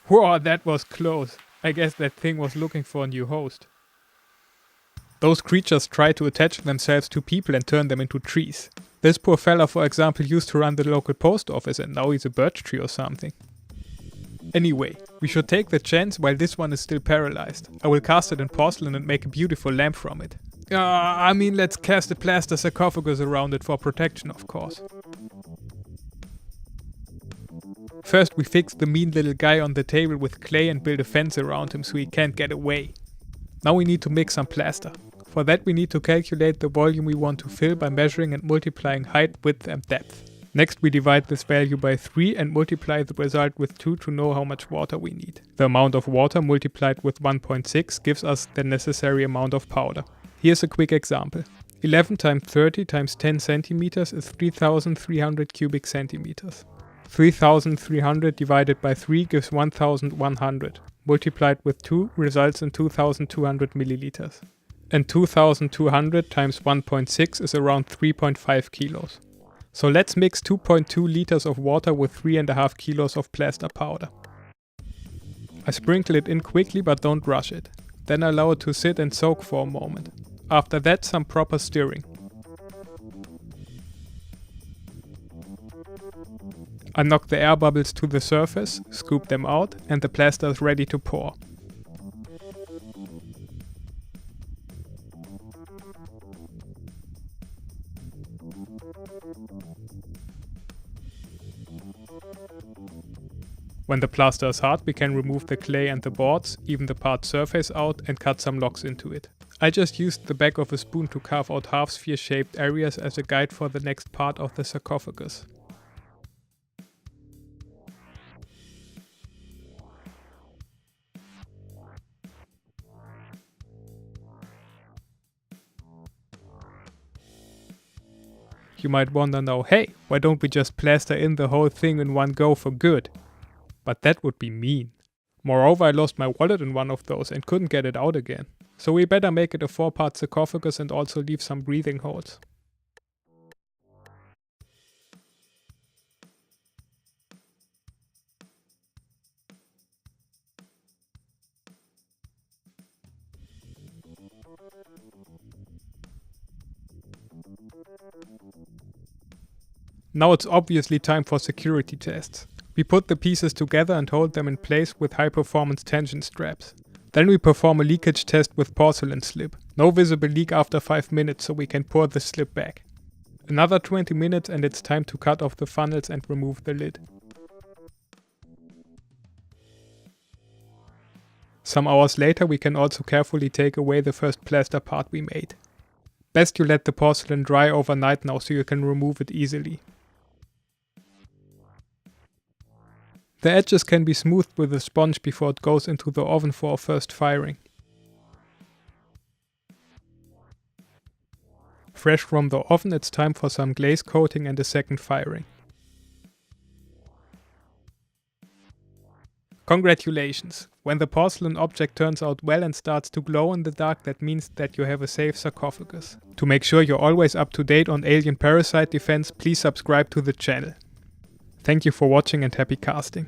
Whoa, that was close. I guess that thing was looking for a new host. Those creatures try to attach themselves to people and turn them into trees. This poor fella, for example, used to run the local post office and now he's a birch tree or something. Anyway, we should take the chance while this one is still paralyzed. I will cast it in porcelain and make a beautiful lamp from it. Let's cast a plaster sarcophagus around it for protection, of course. First we fix the mean little guy on the table with clay and build a fence around him so he can't get away. Now we need to mix some plaster. For that we need to calculate the volume we want to fill by measuring and multiplying height, width and depth. Next we divide this value by 3 and multiply the result with 2 to know how much water we need. The amount of water multiplied with 1.6 gives us the necessary amount of powder. Here's a quick example. 11 times 30 times 10 centimeters is 3300 cubic centimeters. 3300 divided by 3 gives 1100. Multiplied with 2 results in 2200 milliliters. And 2200 times 1.6 is around 3.5 kilos. So let's mix 2.2 liters of water with 3.5 kilos of plaster powder. I sprinkle it in quickly but don't rush it. Then allow it to sit and soak for a moment. After that some proper stirring. I knock the air bubbles to the surface, scoop them out and the plaster is ready to pour. When the plaster is hard, we can remove the clay and the boards, even the part surface out and cut some logs into it. I just used the back of a spoon to carve out half-sphere shaped areas as a guide for the next part of the sarcophagus. You might wonder now, hey, why don't we just plaster in the whole thing in one go for good? But that would be mean. Moreover, I lost my wallet in one of those and couldn't get it out again. So we better make it a 4-part sarcophagus and also leave some breathing holes. Now it's obviously time for security tests. We put the pieces together and hold them in place with high performance tension straps. Then we perform a leakage test with porcelain slip. No visible leak after 5 minutes, so we can pour the slip back. Another 20 minutes and it's time to cut off the funnels and remove the lid. Some hours later we can also carefully take away the first plaster part we made. Best you let the porcelain dry overnight now so you can remove it easily. The edges can be smoothed with a sponge before it goes into the oven for a first firing. Fresh from the oven, it's time for some glaze coating and a second firing. Congratulations! When the porcelain object turns out well and starts to glow in the dark, that means that you have a safe sarcophagus. To make sure you're always up to date on alien parasite defense, please subscribe to the channel. Thank you for watching and happy casting.